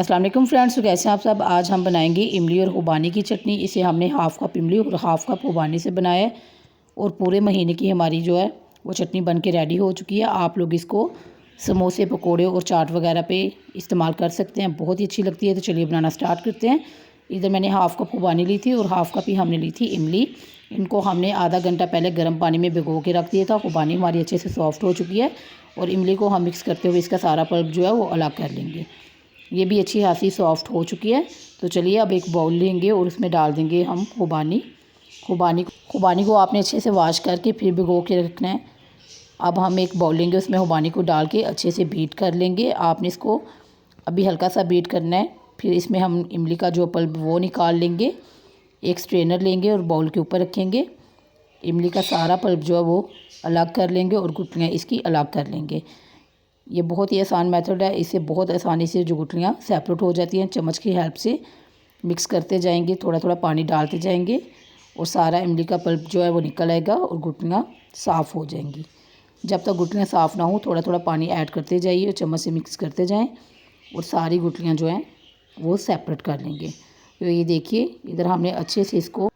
अस्सलाम वालेकुम फ्रेंड्स, तो कैसे हैं आप सब। आज हम बनाएंगे इमली और खुबानी की चटनी। इसे हमने हाफ़ कप इमली और हाफ़ कप खुबानी से बनाया है और पूरे महीने की हमारी जो है वो चटनी बन के रेडी हो चुकी है। आप लोग इसको समोसे, पकोड़े और चाट वगैरह पे इस्तेमाल कर सकते हैं, बहुत ही अच्छी लगती है। तो चलिए बनाना स्टार्ट करते हैं। इधर मैंने हाफ़ कप खुबानी ली थी और हाफ़ कप ही हमने ली थी इमली। इनको हमने आधा घंटा पहले गर्म पानी में भिगो के रख दिया था। खुबानी हमारी अच्छे से सॉफ्ट हो चुकी है और इमली को हम मिक्स करते हुए इसका सारा पल्प जो है वो अलग कर लेंगे। ये भी अच्छी खासी सॉफ्ट हो चुकी है। तो चलिए अब एक बाउल लेंगे और उसमें डाल देंगे हम खुबानी को आपने अच्छे से वॉश करके फिर भिगो के रखना है। अब हम एक बाउल लेंगे, उसमें खुबानी को डाल के अच्छे से बीट कर लेंगे। आपने इसको अभी हल्का सा बीट करना है। फिर इसमें हम इमली का जो पल्प वो निकाल लेंगे, एक स्ट्रेनर लेंगे और बाउल के ऊपर रखेंगे। इमली का सारा पल्प जो है वो अलग कर लेंगे और गुठलियाँ इसकी अलग कर लेंगे। ये बहुत ही आसान मेथड है, इससे बहुत आसानी से जो गुठलियाँ सेपरेट हो जाती हैं। चम्मच की हेल्प से मिक्स करते जाएंगे, थोड़ा थोड़ा पानी डालते जाएंगे और सारा इमली का पल्प जो है वो निकल आएगा और गुठलियाँ साफ़ हो जाएंगी। जब तक गुठलियाँ साफ़ ना हो थोड़ा थोड़ा पानी ऐड करते जाइए और चम्मच से मिक्स करते जाएं और सारी गुठलियाँ जो हैं वो सेपरेट कर लेंगे। तो ये देखिए, इधर हमने अच्छे से इसको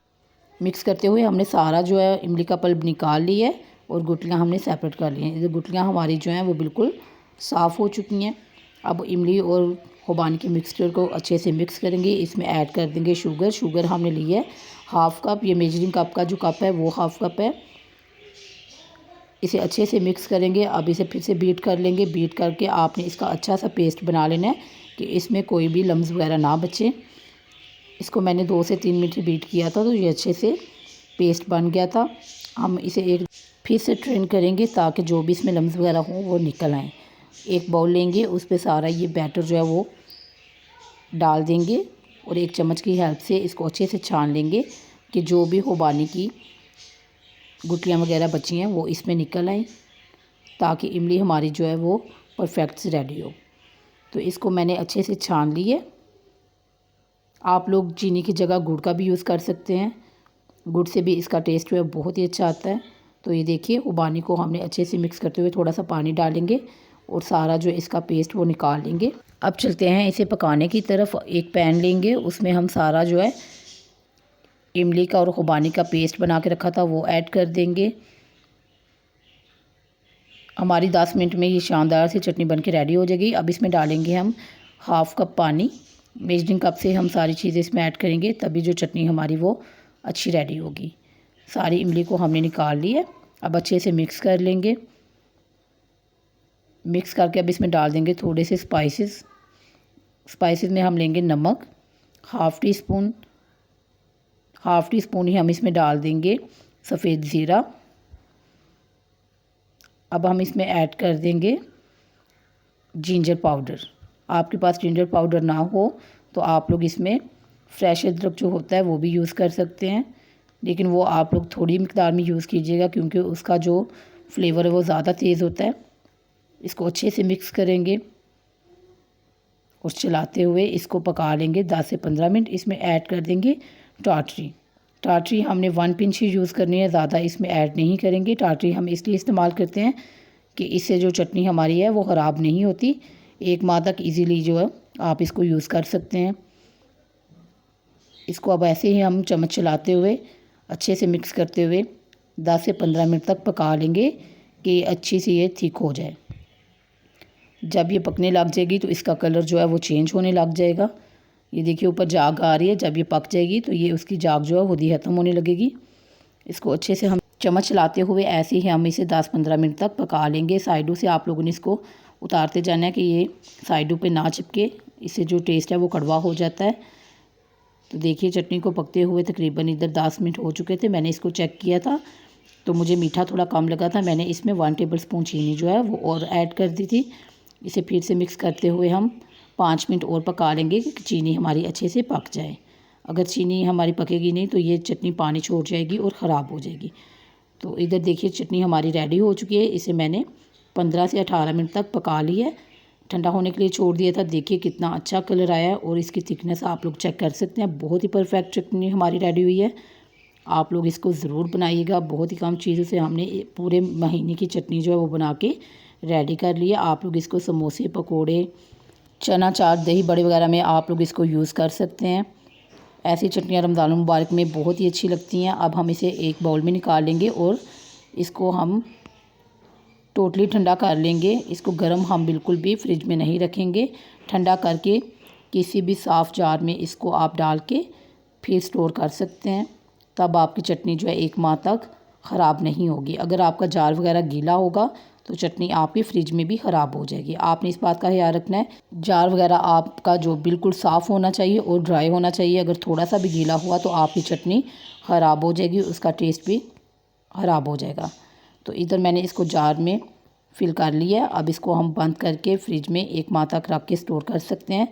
मिक्स करते हुए हमने सारा जो है इमली का पल्प निकाल लिया है और गुठलियाँ हमने सेपरेट कर ली हैं। इधर गुठलियाँ हमारी जो हैं वो बिल्कुल साफ़ हो चुकी हैं। अब इमली और खुबानी के मिक्सचर को अच्छे से मिक्स करेंगे। इसमें ऐड कर देंगे शुगर हमने ली है हाफ़ कप। ये मेजरिंग कप का जो कप है वो हाफ़ कप है। इसे अच्छे से मिक्स करेंगे। अब इसे फिर से बीट कर लेंगे। बीट करके आपने इसका अच्छा सा पेस्ट बना लेना है कि इसमें कोई भी लम्स वगैरह ना बचे। इसको मैंने 2 से 3 मिनट बीट किया था तो ये अच्छे से पेस्ट बन गया था। हम इसे एक फिर से ट्रेन करेंगे ताकि जो भी इसमें लम्स वगैरह हों वो निकल आएँ। एक बाउल लेंगे, उस पे सारा ये बैटर जो है वो डाल देंगे और एक चम्मच की हेल्प से इसको अच्छे से छान लेंगे कि जो भी खुबानी की गुठलियाँ वगैरह बची हैं वो इसमें निकल आएँ, ताकि इमली हमारी जो है वो परफेक्ट से रेडी हो। तो इसको मैंने अच्छे से छान ली है। आप लोग चीनी की जगह गुड़ का भी यूज़ कर सकते हैं, गुड़ से भी इसका टेस्ट जो है बहुत ही अच्छा आता है। तो ये देखिए, खुबानी को हमने अच्छे से मिक्स करते हुए थोड़ा सा पानी डालेंगे और सारा जो इसका पेस्ट वो निकाल लेंगे। अब चलते हैं इसे पकाने की तरफ। एक पैन लेंगे, उसमें हम सारा जो है इमली का और खुबानी का पेस्ट बना के रखा था वो ऐड कर देंगे। हमारी 10 मिनट में ये शानदार सी चटनी बन के रेडी हो जाएगी। अब इसमें डालेंगे हम हाफ़ कप पानी। मेजरिंग कप से हम सारी चीज़ें इसमें ऐड करेंगे, तभी जो चटनी हमारी वो अच्छी रेडी होगी। सारी इमली को हमने निकाल ली है। अब अच्छे से मिक्स कर लेंगे। मिक्स करके अब इसमें डाल देंगे थोड़े से स्पाइसेस में हम लेंगे नमक हाफ़ टी स्पून ही हम इसमें डाल देंगे सफ़ेद ज़ीरा। अब हम इसमें ऐड कर देंगे जिंजर पाउडर। आपके पास जिंजर पाउडर ना हो तो आप लोग इसमें फ्रेश अदरक जो होता है वो भी यूज़ कर सकते हैं, लेकिन वो आप लोग थोड़ी मिकदार में यूज़ कीजिएगा क्योंकि उसका जो फ्लेवर है वो ज़्यादा तेज़ होता है। इसको अच्छे से मिक्स करेंगे और चलाते हुए इसको पका लेंगे 10 से 15 मिनट। इसमें ऐड कर देंगे टाटरी हमने 1 पिंच ही यूज़ करनी है, ज़्यादा इसमें ऐड नहीं करेंगे। टाटरी हम इसलिए इस्तेमाल करते हैं कि इससे जो चटनी हमारी है वो ख़राब नहीं होती, 1 माह तक इजीली जो है आप इसको यूज़ कर सकते हैं। इसको अब ऐसे ही हम चम्मच चलाते हुए अच्छे से मिक्स करते हुए 10 से 15 मिनट तक पका लेंगे कि अच्छी सी ये थिक हो जाए। जब ये पकने लग जाएगी तो इसका कलर जो है वो चेंज होने लग जाएगा। ये देखिए ऊपर जाग आ रही है। जब ये पक जाएगी तो ये उसकी जाग जो है खुद ही ख़त्म होने लगेगी। इसको अच्छे से हम चम्मच चलाते हुए ऐसे ही हम इसे 10-15 मिनट तक पका लेंगे। साइडों से आप लोगों ने इसको उतारते जाना है कि ये साइडों पे ना चिपके, इससे जो टेस्ट है वो कड़वा हो जाता है। तो देखिए चटनी को पकते हुए तकरीबन इधर 10 मिनट हो चुके थे। मैंने इसको चेक किया था तो मुझे मीठा थोड़ा कम लगा था। मैंने इसमें 1 टेबल स्पून चीनी जो है वो और ऐड कर दी थी। इसे फिर से मिक्स करते हुए हम 5 मिनट और पका लेंगे कि चीनी हमारी अच्छे से पक जाए। अगर चीनी हमारी पकेगी नहीं तो ये चटनी पानी छोड़ जाएगी और ख़राब हो जाएगी। तो इधर देखिए चटनी हमारी रेडी हो चुकी है। इसे मैंने 15 से 18 मिनट तक पका ली है, ठंडा होने के लिए छोड़ दिया था। देखिए कितना अच्छा कलर आया है और इसकी थिकनेस आप लोग चेक कर सकते हैं। बहुत ही परफेक्ट चटनी हमारी रेडी हुई है। आप लोग इसको ज़रूर बनाइएगा। बहुत ही कम चीज़ों से हमने पूरे महीने की चटनी जो है वो बना के रेडी कर लिया। आप लोग इसको समोसे, पकोड़े, चना चाट, दही बड़े वगैरह में आप लोग इसको यूज़ कर सकते हैं। ऐसी चटनियाँ रमज़ान मुबारक में बहुत ही अच्छी लगती हैं। अब हम इसे एक बाउल में निकाल लेंगे और इसको हम टोटली ठंडा कर लेंगे। इसको गर्म हम बिल्कुल भी फ्रिज में नहीं रखेंगे। ठंडा करके किसी भी साफ़ जार में इसको आप डाल के फिर स्टोर कर सकते हैं। तब आपकी चटनी जो है 1 माह तक ख़राब नहीं होगी। अगर आपका जार वगैरह गीला होगा तो चटनी आपकी फ्रिज में भी ख़राब हो जाएगी। आपने इस बात का ख्याल रखना है, जार वगैरह आपका जो बिल्कुल साफ़ होना चाहिए और ड्राई होना चाहिए। अगर थोड़ा सा भी गीला हुआ तो आपकी चटनी ख़राब हो जाएगी, उसका टेस्ट भी ख़राब हो जाएगा। तो इधर मैंने इसको जार में फिल कर लिया है। अब इसको हम बंद करके फ्रिज में 1 माह तक रख के स्टोर कर सकते हैं।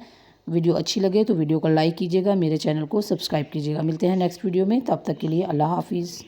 वीडियो अच्छी लगे तो वीडियो को लाइक कीजिएगा, मेरे चैनल को सब्सक्राइब कीजिएगा। मिलते हैं नेक्स्ट वीडियो में, तब तक के लिए अल्लाह हाफिज़।